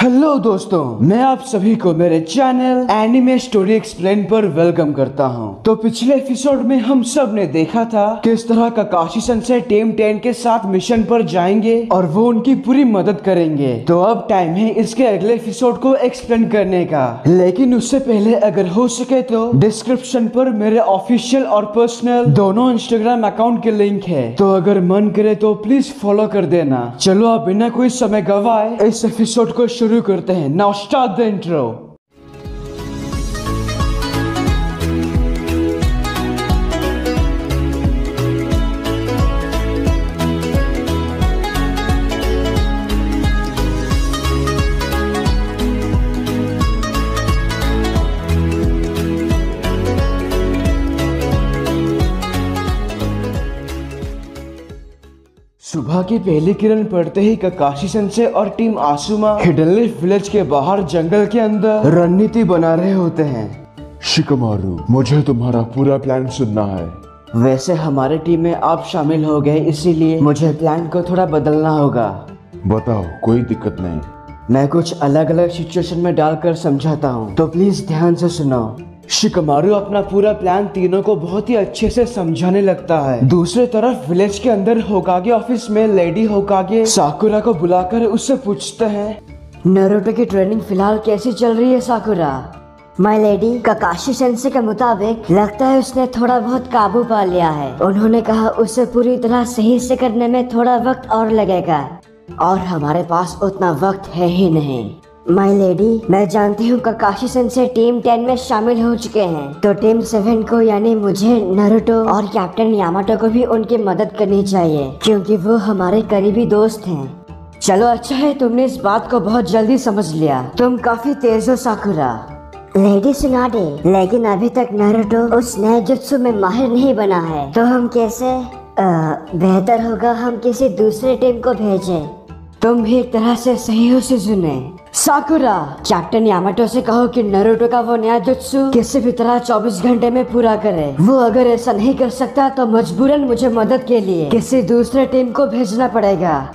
Hello दोस्तों, मैं आप सभी को मेरे चैनल एनिमे स्टोरी एक्सप्लेन पर वेलकम करता हूं। तो पिछले एपिसोड में हम सब ने देखा था किस तरह काकाशी सेंसेई टीम 10 के साथ मिशन पर जाएंगे और वो उनकी पूरी मदद करेंगे। तो अब टाइम है इसके अगले एपिसोड को एक्सप्लेन करने का, लेकिन उससे पहले अगर हो सके तो डिस्क्रिप्शन पर मेरे ऑफिशियल और पर्सनल दोनों इंस्टाग्राम अकाउंट के लिंक है, तो अगर मन करे तो प्लीज फॉलो कर देना। चलो अब बिना कोई समय गवाए इस एपिसोड को शुरू करते हैं। Now start the intro. सुबह की पहली किरण पड़ते ही काकाशी सेंसेई और टीम आसुमा हिडन लीफ विलेज के बाहर जंगल के अंदर रणनीति बना रहे होते हैं। शिकमारू, मुझे तुम्हारा पूरा प्लान सुनना है। वैसे हमारे टीम में आप शामिल हो गए, इसीलिए मुझे प्लान को थोड़ा बदलना होगा। बताओ, कोई दिक्कत नहीं। मैं कुछ अलग अलग सिचुएशन में डालकर समझाता हूँ, तो प्लीज ध्यान से सुनो। शिकमारू अपना पूरा प्लान तीनों को बहुत ही अच्छे से समझाने लगता है। दूसरी तरफ विलेज के अंदर होकागे ऑफिस में लेडी होकागे साकुरा को बुलाकर उससे पूछते हैं, नारुतो की ट्रेनिंग फिलहाल कैसी चल रही है साकुरा? माय लेडी, काकाशी सेंसेई के मुताबिक लगता है उसने थोड़ा बहुत काबू पा लिया है। उन्होंने कहा उसे पूरी तरह सही से करने में थोड़ा वक्त और लगेगा और हमारे पास उतना वक्त है ही नहीं। माय लेडी, मैं जानती हूँ काकाशी सेंसेई टीम 10 में शामिल हो चुके हैं, तो टीम 7 को यानी मुझे, नारुतो और कैप्टन यामाटो को भी उनकी मदद करनी चाहिए, क्योंकि वो हमारे करीबी दोस्त हैं। चलो अच्छा है तुमने इस बात को बहुत जल्दी समझ लिया। तुम काफी तेज हो साकुरा। लेडी सुनाडे, लेकिन अभी तक नारुतो उस नए जुत्सु में माहिर नहीं बना है, तो हम कैसे? बेहतर होगा हम किसी दूसरे टीम को भेजें। तुम भी एक तरह से सही हो सुने। साकुरा, कैप्टन यामाटो से कहो कि नारुतो का वो नया जुत्सु किसी भी तरह 24 घंटे में पूरा करे। वो अगर ऐसा नहीं कर सकता तो मजबूरन मुझे मदद के लिए किसी दूसरे टीम को भेजना पड़ेगा।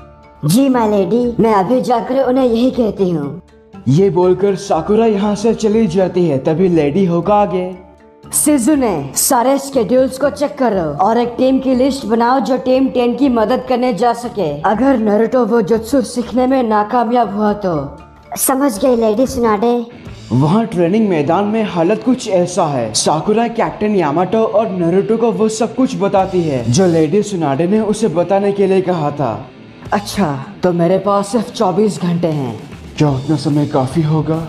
जी माय लेडी, मैं अभी जाकर उन्हें यही कहती हूँ। ये बोलकर साकुरा यहाँ से चली जाती है। तभी लेडी होकागे, सिजुने, सारे स्केड्यूल्स को चेक करो और एक टीम की लिस्ट बनाओ जो टीम 10 की मदद करने जा सके अगर नारुतो वो जुत्सु सीखने में नाकामयाब हुआ तो। समझ गई लेडी सुनाडे। वहाँ ट्रेनिंग मैदान में हालत कुछ ऐसा है। साकुरा कैप्टन यामाटो और नारुतो को वो सब कुछ बताती है जो लेडी सुनाडे ने उसे बताने के लिए कहा था। अच्छा, तो मेरे पास सिर्फ 24 घंटे हैं। क्या उतना समय काफी होगा?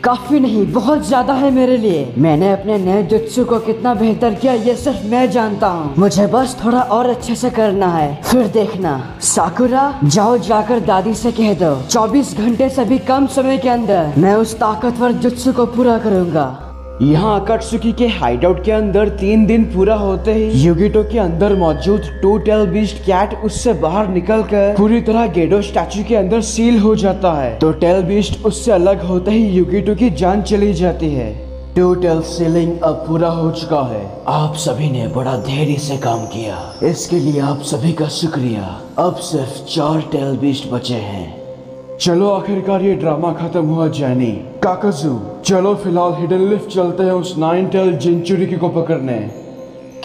काफी नहीं, बहुत ज्यादा है मेरे लिए। मैंने अपने नए जुत्सु को कितना बेहतर किया ये सिर्फ मैं जानता हूँ। मुझे बस थोड़ा और अच्छे से करना है, फिर देखना। साकुरा, जाओ जाकर दादी से कह दो 24 घंटे से भी कम समय के अंदर मैं उस ताकतवर जुत्सु को पूरा करूँगा। यहाँ अकात्सुकी के हाइडआउट के अंदर 3 दिन पूरा होते ही युगिटो के अंदर मौजूद 2 टेल बीस्ट कैट उससे बाहर निकलकर पूरी तरह गेडो स्टैचू के अंदर सील हो जाता है। तो टेल बीस्ट उससे अलग होते ही युगिटो की जान चली जाती है। 2 टेल सीलिंग अब पूरा हो चुका है। आप सभी ने बड़ा धैर्य से काम किया, इसके लिए आप सभी का शुक्रिया। अब सिर्फ 4 टेल बीस्ट बचे हैं। चलो आखिरकार ये ड्रामा खत्म हुआ। जैनी, काकाजू, चलो फिलहाल हिडन लीफ चलते हैं उस 9 टेल जिंचुरिकी को पकड़ने।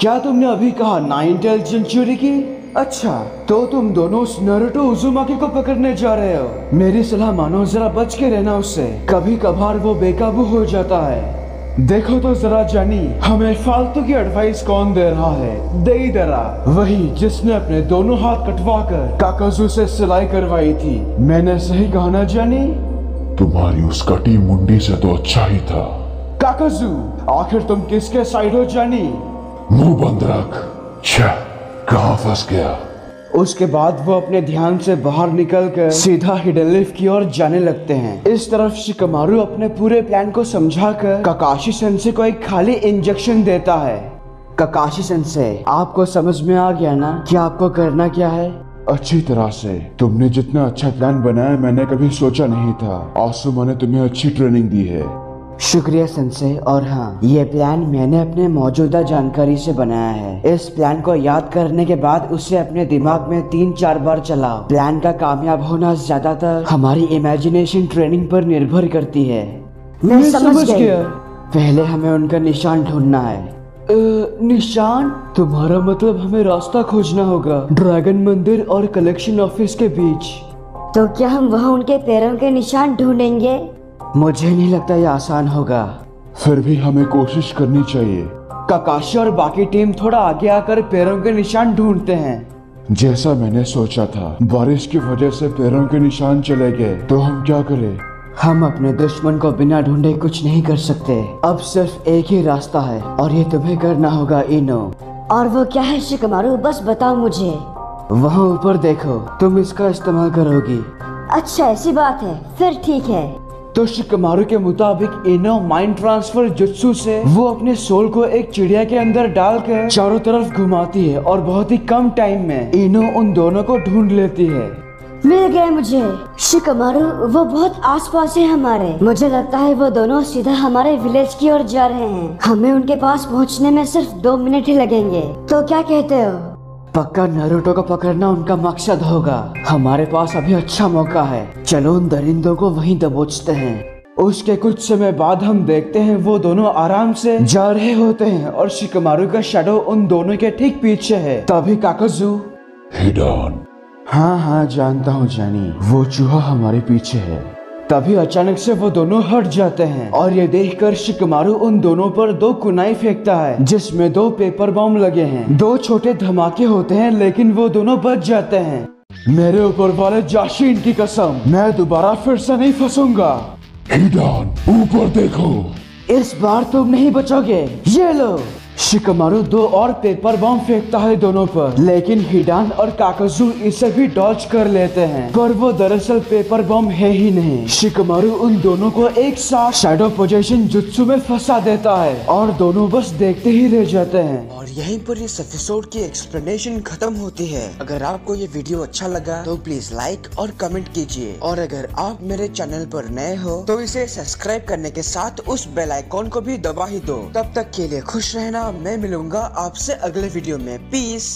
क्या तुमने अभी कहा 9 टेल जिंचुरिकी? अच्छा, तो तुम दोनों उस नारुतो उजुमाकी को पकड़ने जा रहे हो। मेरी सलाह मानो, जरा बच के रहना उससे। कभी कभार वो बेकाबू हो जाता है। देखो तो जरा जानी, हमें फालतू की एडवाइस कौन दे रहा है? देइदरा, वही जिसने अपने दोनों हाथ कटवाकर काकाजू से सिलाई करवाई थी। मैंने सही कहा ना जानी? तुम्हारी उस कटी मुंडी से तो अच्छा ही था। काकाजू, आखिर तुम किसके साइड हो जानी? मुंह बंद रख। कहाँ फंस गया? उसके बाद वो अपने ध्यान से बाहर निकलकर सीधा हिडन लीफ की ओर जाने लगते हैं। इस तरफ शिकमारू अपने पूरे प्लान को समझाकर काकाशी सेंसेई को एक खाली इंजेक्शन देता है। काकाशी सेंसेई, आपको समझ में आ गया ना कि आपको करना क्या है? अच्छी तरह से। तुमने जितना अच्छा प्लान बनाया मैंने कभी सोचा नहीं था। आसुमा ने तुम्हें अच्छी ट्रेनिंग दी है। शुक्रिया सेंसे। और हाँ, ये प्लान मैंने अपने मौजूदा जानकारी से बनाया है। इस प्लान को याद करने के बाद उसे अपने दिमाग में 3-4 बार चलाओ। प्लान का कामयाब होना ज्यादातर हमारी इमेजिनेशन ट्रेनिंग पर निर्भर करती है। मैं समझ गया। पहले हमें उनका निशान ढूंढना है। निशान? तुम्हारा मतलब हमें रास्ता खोजना होगा ड्रैगन मंदिर और कलेक्शन ऑफिस के बीच। तो क्या हम वहाँ उनके पैरों के निशान ढूंढेंगे? मुझे नहीं लगता ये आसान होगा। फिर भी हमें कोशिश करनी चाहिए। काकाशी और बाकी टीम थोड़ा आगे आकर पैरों के निशान ढूंढते हैं। जैसा मैंने सोचा था, बारिश की वजह से पैरों के निशान चले गए, तो हम क्या करें? हम अपने दुश्मन को बिना ढूंढे कुछ नहीं कर सकते। अब सिर्फ एक ही रास्ता है और ये तुम्हें करना होगा इनो। और वो क्या है शिकमारू, बस बताओ मुझे। वहाँ ऊपर देखो, तुम इसका इस्तेमाल करोगी। अच्छा ऐसी बात है, फिर ठीक है। तो शिकमारू के मुताबिक इनो माइंड ट्रांसफर जुत्सु से वो अपने सोल को एक चिड़िया के अंदर डालकर चारों तरफ घुमाती है और बहुत ही कम टाइम में इनो उन दोनों को ढूंढ लेती है। मिल गए मुझे। शिकमारू वो बहुत आसपास है हमारे। मुझे लगता है वो दोनों सीधा हमारे विलेज की ओर जा रहे हैं। हमें उनके पास पहुंचने में सिर्फ 2 मिनट ही लगेंगे। तो क्या कहते हो? पक्का नारुतो को पकड़ना उनका मकसद होगा। हमारे पास अभी अच्छा मौका है। चलो उन दरिंदों को वहीं दबोचते हैं। उसके कुछ समय बाद हम देखते हैं वो दोनों आराम से जा रहे होते हैं और शिकमारू का शैडो उन दोनों के ठीक पीछे है। तभी काकाजू, हिडन। हाँ जानता हूँ जानी, वो चूहा हमारे पीछे है। तभी अचानक से वो दोनों हट जाते हैं और ये देखकर शिकमारू उन दोनों पर 2 कुनाई फेंकता है जिसमें 2 पेपर बॉम्ब लगे हैं। 2 छोटे धमाके होते हैं लेकिन वो दोनों बच जाते हैं। मेरे ऊपर वाले जाशीन की कसम, मैं दोबारा फिर से नहीं फंसूंगा। हिडन, ऊपर देखो। इस बार तुम नहीं बचोगे। ये लो। शिकमारू 2 और पेपर बॉम्ब फेंकता है दोनों पर, लेकिन हिडान और काकाजू इसे भी डॉज कर लेते हैं, पर वो दरअसल पेपर बॉम्ब है ही नहीं। शिकमारू उन दोनों को एक साथ शैडो पोजीशन जुत्सु में फंसा देता है और दोनों बस देखते ही रह जाते हैं। और यहीं पर इस एपिसोड की एक्सप्लेनेशन खत्म होती है। अगर आपको ये वीडियो अच्छा लगा तो प्लीज लाइक और कमेंट कीजिए, और अगर आप मेरे चैनल पर नए हो तो इसे सब्सक्राइब करने के साथ उस बेल आइकॉन को भी दबा ही दो। तब तक के लिए खुश रहना। मैं मिलूंगा आपसे अगले वीडियो में। पीस।